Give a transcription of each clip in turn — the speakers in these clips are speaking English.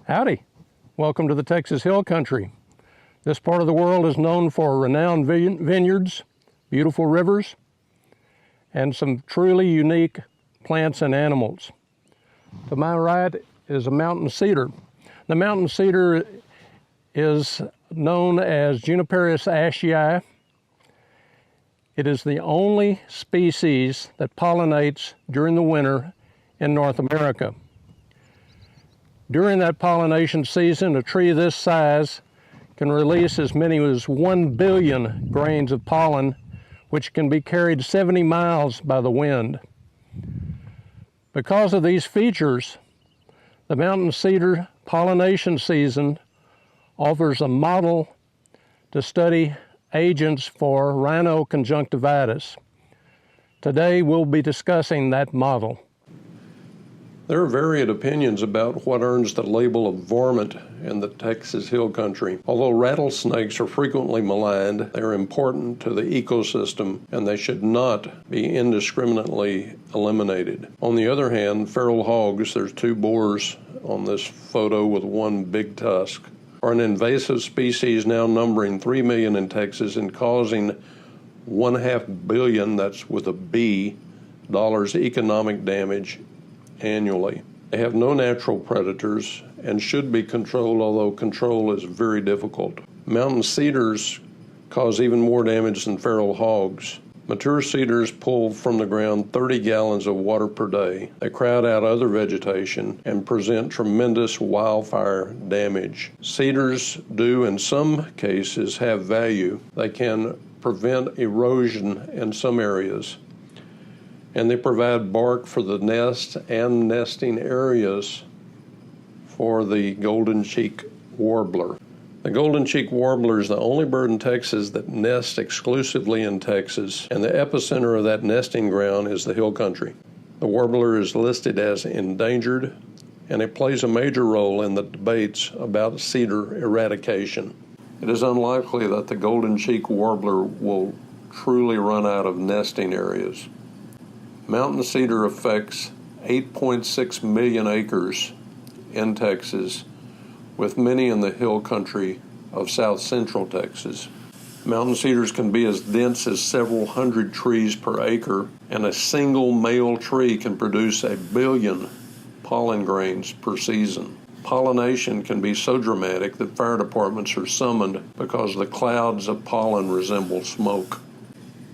Howdy. Welcome to the Texas Hill Country. This part of the world is known for renowned vineyards, beautiful rivers, and some truly unique plants and animals. To my right is a mountain cedar. The mountain cedar is known as Juniperus ashii. It is the only species that pollinates during the winter in North America. During that pollination season, a tree this size can release as many as 1 billion grains of pollen, which can be carried 70 miles by the wind. Because of these features, the mountain cedar pollination season offers a model to study agents for rhinoconjunctivitis. Today we'll be discussing that model. There are varied opinions about what earns the label of varmint in the Texas Hill Country. Although rattlesnakes are frequently maligned, they are important to the ecosystem and they should not be indiscriminately eliminated. On the other hand, feral hogs, there's 2 boars on this photo with 1 big tusk, are an invasive species now numbering 3 million in Texas and causing $1.5 billion, that's with a B, dollars economic damage annually. They have no natural predators and should be controlled, although control is very difficult. Mountain cedars cause even more damage than feral hogs. Mature cedars pull from the ground 30 gallons of water per day. They crowd out other vegetation and present tremendous wildfire damage. Cedars do, in some cases, have value. They can prevent erosion in some areas, and they provide bark for the nest and nesting areas for the golden cheek warbler. The golden cheek warbler is the only bird in Texas that nests exclusively in Texas, and the epicenter of that nesting ground is the Hill Country. The warbler is listed as endangered, and it plays a major role in the debates about cedar eradication. It is unlikely that the golden cheek warbler will truly run out of nesting areas. Mountain cedar affects 8.6 million acres in Texas, with many in the hill country of south central Texas. Mountain cedars can be as dense as several hundred trees per acre, and a single male tree can produce 1 billion pollen grains per season. Pollination can be so dramatic that fire departments are summoned because the clouds of pollen resemble smoke.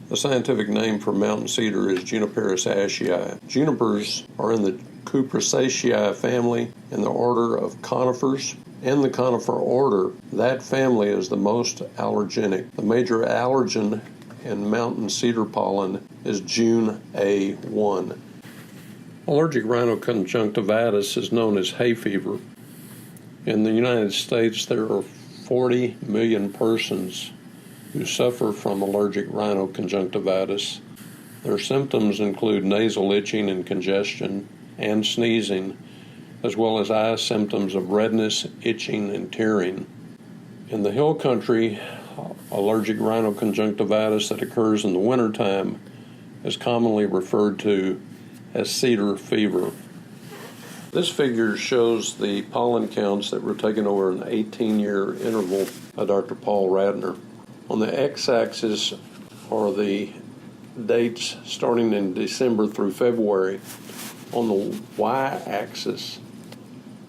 The scientific name for mountain cedar is Juniperus ashii. Junipers are in the Cupressaceae family in the order of conifers. In the conifer order, that family is the most allergenic. The major allergen in mountain cedar pollen is June A1. Allergic rhinoconjunctivitis is known as hay fever. In the United States, there are 40 million persons who suffer from allergic rhinoconjunctivitis. Their symptoms include nasal itching and congestion and sneezing, as well as eye symptoms of redness, itching, and tearing. In the hill country, allergic rhinoconjunctivitis that occurs in the wintertime is commonly referred to as cedar fever. This figure shows the pollen counts that were taken over an 18-year interval by Dr. Paul Radner. On the x-axis are the dates starting in December through February. On the y-axis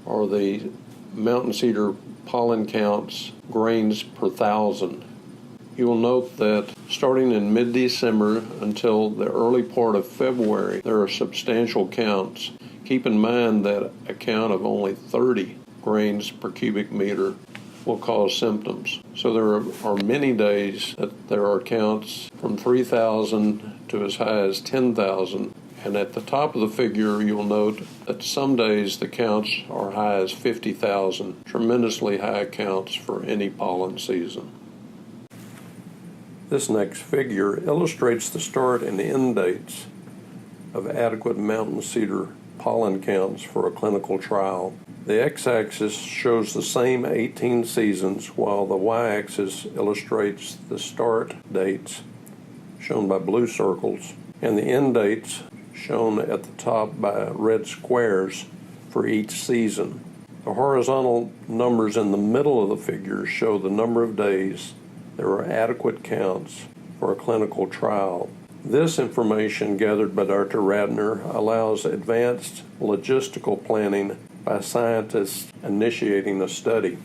are the mountain cedar pollen counts, grains per thousand. You will note that starting in mid-December until the early part of February, there are substantial counts. Keep in mind that a count of only 30 grains per cubic meter will cause symptoms. So there are many days that there are counts from 3,000 to as high as 10,000. And at the top of the figure, you'll note that some days the counts are high as 50,000, tremendously high counts for any pollen season. This next figure illustrates the start and end dates of adequate mountain cedar pollen counts for a clinical trial. The x-axis shows the same 18 seasons, while the y-axis illustrates the start dates, shown by blue circles, and the end dates, shown at the top by red squares, for each season. The horizontal numbers in the middle of the figures show the number of days there are adequate counts for a clinical trial. This information gathered by Dr. Radner allows advanced logistical planning by scientists initiating a study.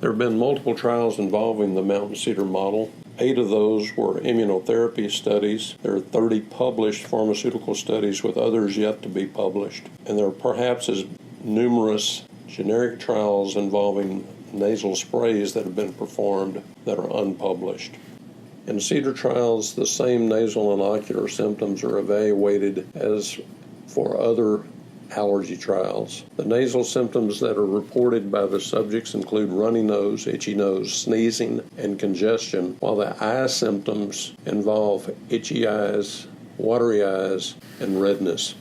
There have been multiple trials involving the Mountain Cedar model. 8 of those were immunotherapy studies. There are 30 published pharmaceutical studies with others yet to be published. And there are perhaps as numerous generic trials involving nasal sprays that have been performed that are unpublished. In CEDAR trials, the same nasal and ocular symptoms are evaluated as for other allergy trials. The nasal symptoms that are reported by the subjects include runny nose, itchy nose, sneezing, and congestion, while the eye symptoms involve itchy eyes, watery eyes, and redness.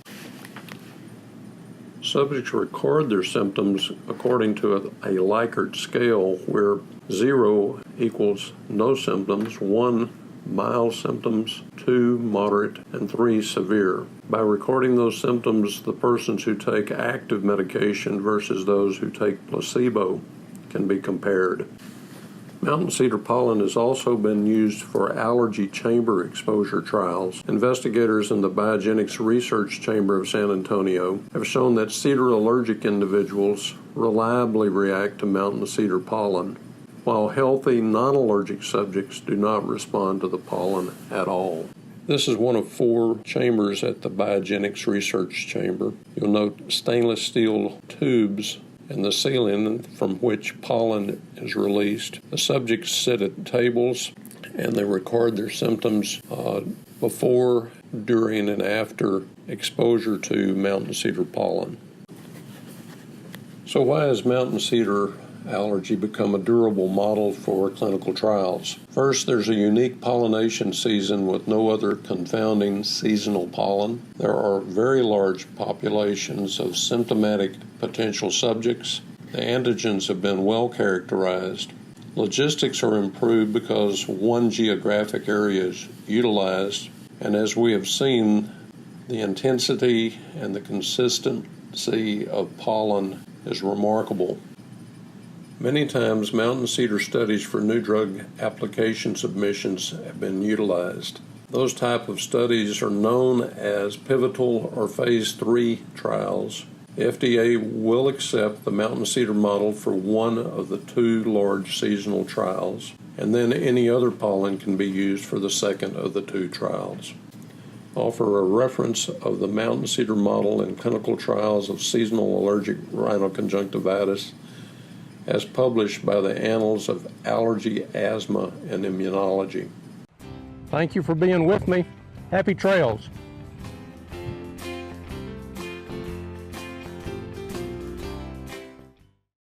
Subjects record their symptoms according to a Likert scale where 0 equals no symptoms, 1 mild symptoms, 2 moderate, and 3 severe. By recording those symptoms, the persons who take active medication versus those who take placebo can be compared. Mountain cedar pollen has also been used for allergy chamber exposure trials. Investigators in the Biogenics Research Chamber of San Antonio have shown that cedar allergic individuals reliably react to mountain cedar pollen, while healthy non-allergic subjects do not respond to the pollen at all. This is one of 4 chambers at the Biogenics Research Chamber. You'll note stainless steel tubes in the ceiling from which pollen is released. The subjects sit at tables and they record their symptoms before, during, and after exposure to mountain cedar pollen. So why has mountain cedar allergy become a durable model for clinical trials? First, there's a unique pollination season with no other confounding seasonal pollen. There are very large populations of symptomatic potential subjects. The antigens have been well characterized. Logistics are improved because one geographic area is utilized, and as we have seen, the intensity and the consistency of pollen is remarkable. Many times, mountain cedar studies for new drug application submissions have been utilized. Those type of studies are known as pivotal or phase 3 trials. The FDA will accept the mountain cedar model for one of the 2 large seasonal trials, and then any other pollen can be used for the second of the 2 trials. Offer a reference of the mountain cedar model in clinical trials of seasonal allergic rhinoconjunctivitis as published by the Annals of Allergy, Asthma, and Immunology. Thank you for being with me. Happy trails.